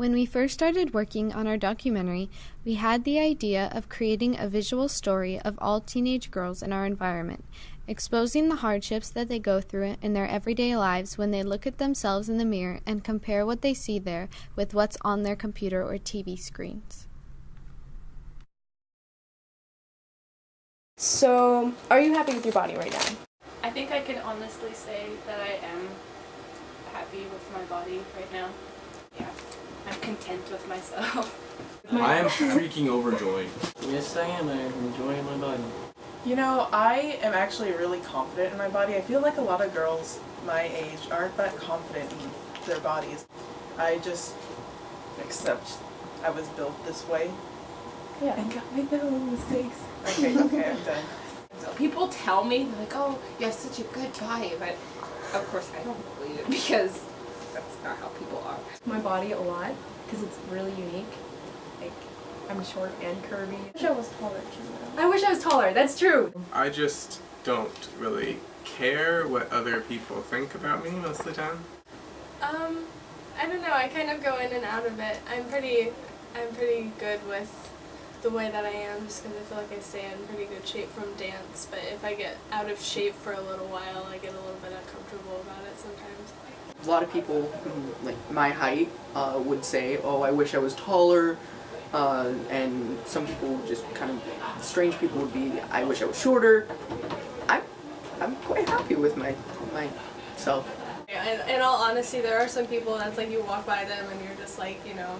When we first started working on our documentary, we had the idea of creating a visual story of all teenage girls in our environment, exposing the hardships that they go through in their everyday lives when they look at themselves in the mirror and compare what they see there with what's on their computer or TV screens. So, are you happy with your body right now? I think I can honestly say that I am happy with my body right now. Yeah, I'm content with myself. I am freaking overjoyed. Yes, I am. I'm enjoying my body. You know, I am actually really confident in my body. I feel like a lot of girls my age aren't that confident in their bodies. I just accept I was built this way. Yeah. And got my no mistakes. Okay, I'm done. People tell me, they're like, oh, you have such a good body, but of course I don't believe it because that's not how people are. My body a lot because it's really unique. Like, I'm short and curvy. I wish I was taller too. I wish I was taller. That's true. I just don't really care what other people think about me most of the time. I don't know. I kind of go in and out of it. I'm pretty good with the way that I am, just because I feel like I stay in pretty good shape from dance. But if I get out of shape for a little while, I get a little bit uncomfortable about it sometimes. A lot of people, like my height, would say, "Oh, I wish I was taller," and some people just kind of strange people would be, "I wish I was shorter." I'm quite happy with myself. Yeah, in all honesty, there are some people that's like you walk by them and you're just like, you know,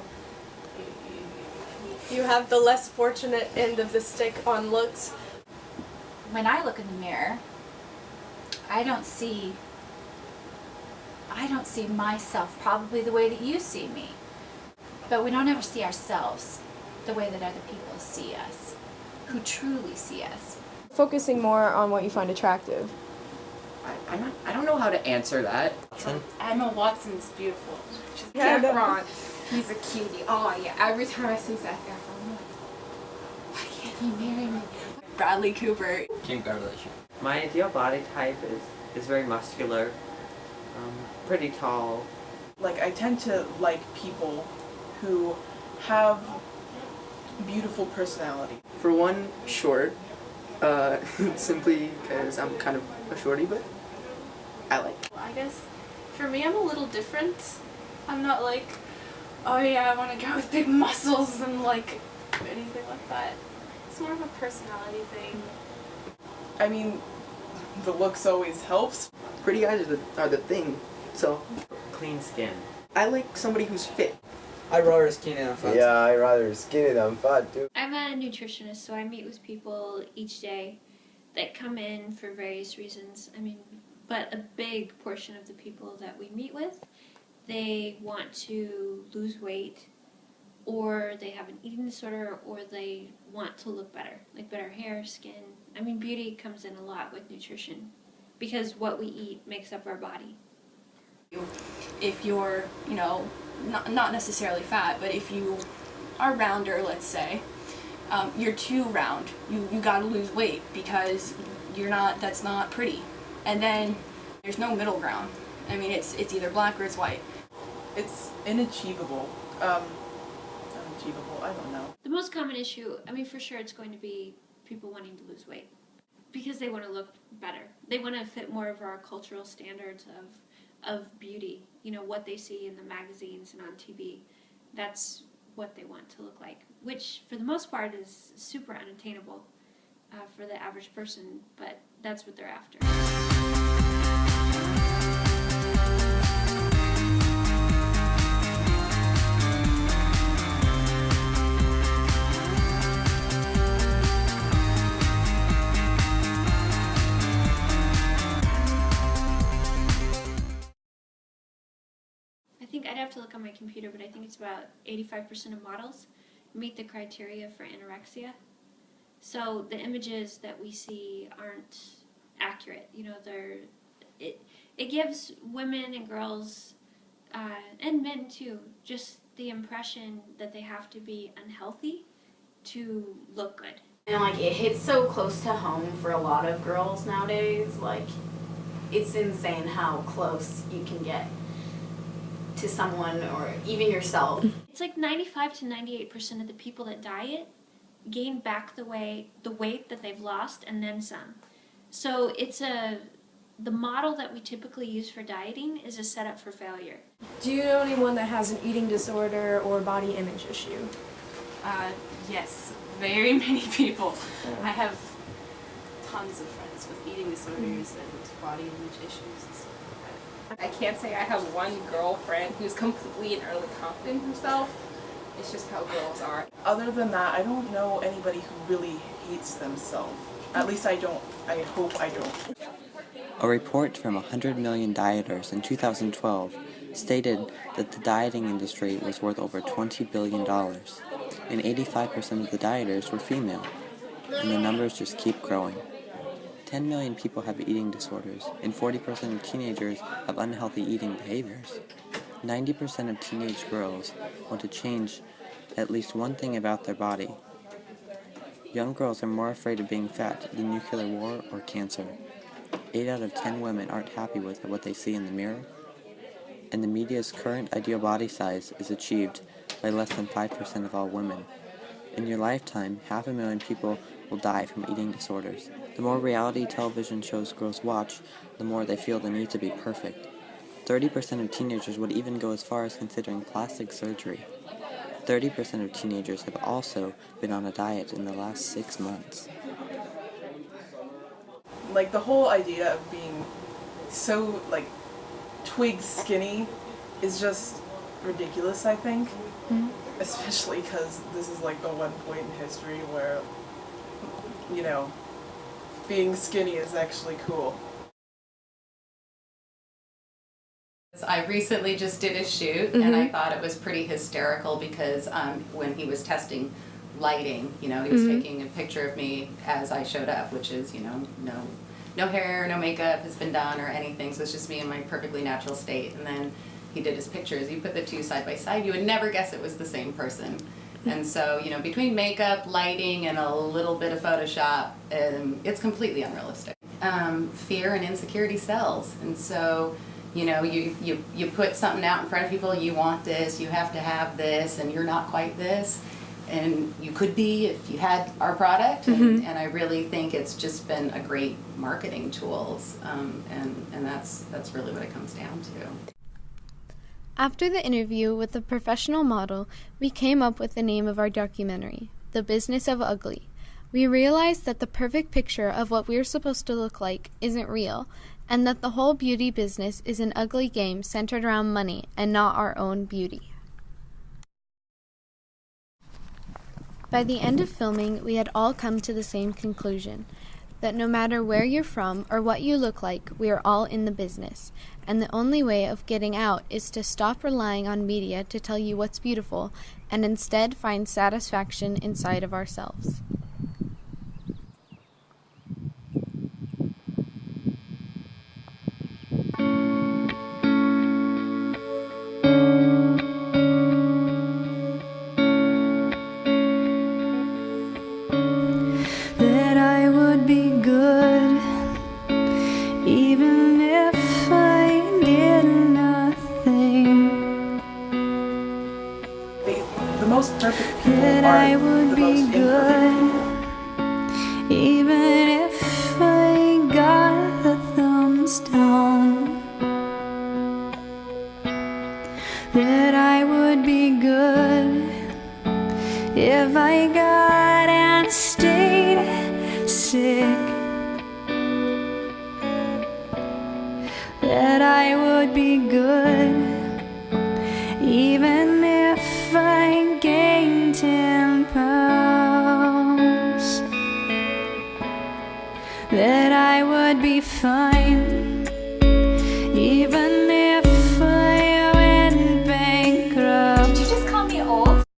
you have the less fortunate end of the stick on looks. When I look in the mirror, I don't see myself probably the way that you see me. But we don't ever see ourselves the way that other people see us, who truly see us. Focusing more on what you find attractive. I don't know how to answer that. Emma Watson's beautiful. She's Yeah, Zac Efron. He's a cutie. Oh yeah, every time I see Zac Efron, I'm like, why can't he marry me? Bradley Cooper. Kim Kardashian. My ideal body type is very muscular, pretty tall. Like, I tend to like people who have beautiful personality. For one, short, simply because I'm kind of a shorty, but I like it. I guess for me, I'm a little different. I'm not like, oh yeah, I want to go with big muscles and like anything like that. It's more of a personality thing. I mean, the looks always helps. Pretty guys are the thing, so Clean skin. I like somebody who's fit. I'd rather skinny than fat. Yeah, I'd rather skinny than fat, too. I'm a nutritionist, so I meet with people each day that come in for various reasons. But a big portion of the people that we meet with, they want to lose weight, or they have an eating disorder, or they want to look better, like better hair, skin. Beauty comes in a lot with nutrition because what we eat makes up our body. If you're, not necessarily fat, but if you are rounder, let's say, you're too round. You gotta lose weight because that's not pretty. And then there's no middle ground. It's either black or it's white. It's inachievable. Unachievable, I don't know. The most common issue, for sure it's going to be people wanting to lose weight because they want to look better. They want to fit more of our cultural standards of beauty, what they see in the magazines and on TV. That's what they want to look like, which for the most part is super unattainable for the average person, but that's what they're after. I think I'd have to look on my computer, but I think it's about 85% of models meet the criteria for anorexia. So the images that we see aren't accurate. It gives women and girls, and men too, just the impression that they have to be unhealthy to look good. And it hits so close to home for a lot of girls nowadays. It's insane how close you can get. to someone or even yourself. It's like 95 to 98% of the people that diet gain back the weight that they've lost and then some. So the model that we typically use for dieting is a setup for failure. Do you know anyone that has an eating disorder or body image issue? Yes, very many people. I have tons of friends with eating disorders and body image issues and stuff like that. I can't say I have one girlfriend who's completely and utterly confident in herself. It's just how girls are. Other than that, I don't know anybody who really hates themselves. At least I don't. I hope I don't. A report from 100 million dieters in 2012 stated that the dieting industry was worth over $20 billion, and 85% of the dieters were female, and the numbers just keep growing. 10 million people have eating disorders, and 40% of teenagers have unhealthy eating behaviors. 90% of teenage girls want to change at least one thing about their body. Young girls are more afraid of being fat than nuclear war or cancer. 8 out of 10 women aren't happy with what they see in the mirror, and the media's current ideal body size is achieved by less than 5% of all women. In your lifetime, 500,000 people will die from eating disorders. The more reality television shows girls watch, the more they feel the need to be perfect. 30% of teenagers would even go as far as considering plastic surgery. 30% of teenagers have also been on a diet in the last 6 months. Like, the whole idea of being so, like, twig skinny is just ridiculous, I think. Mm-hmm. Especially because this is, like, the one point in history where, you know, being skinny is actually cool. I recently just did a shoot, and I thought it was pretty hysterical because when he was testing lighting, you know, he was taking a picture of me as I showed up, which is, you know, no hair, no makeup has been done or anything, so it's just me in my perfectly natural state. And then he did his pictures. You put the two side by side, you would never guess it was the same person. And so, you know, between makeup, lighting, and a little bit of Photoshop, it's completely unrealistic. Fear and insecurity sells, and so, you know, you put something out in front of people, you want this, you have to have this, and you're not quite this. And you could be if you had our product, and I really think it's just been a great marketing tools, and that's really what it comes down to. After the interview with the professional model, we came up with the name of our documentary, The Business of Ugly. We realized that the perfect picture of what we're supposed to look like isn't real, and that the whole beauty business is an ugly game centered around money and not our own beauty. By the end of filming, we had all come to the same conclusion, that no matter where you're from or what you look like, we are all in the business, and the only way of getting out is to stop relying on media to tell you what's beautiful, and instead find satisfaction inside of ourselves. That I would be good, even if I did nothing. The most perfect people That are I would the be most good, even if I got the thumbs down. That I would be good if I got and stayed sick. That I would be good even if I gained 10 pounds. That I would be fine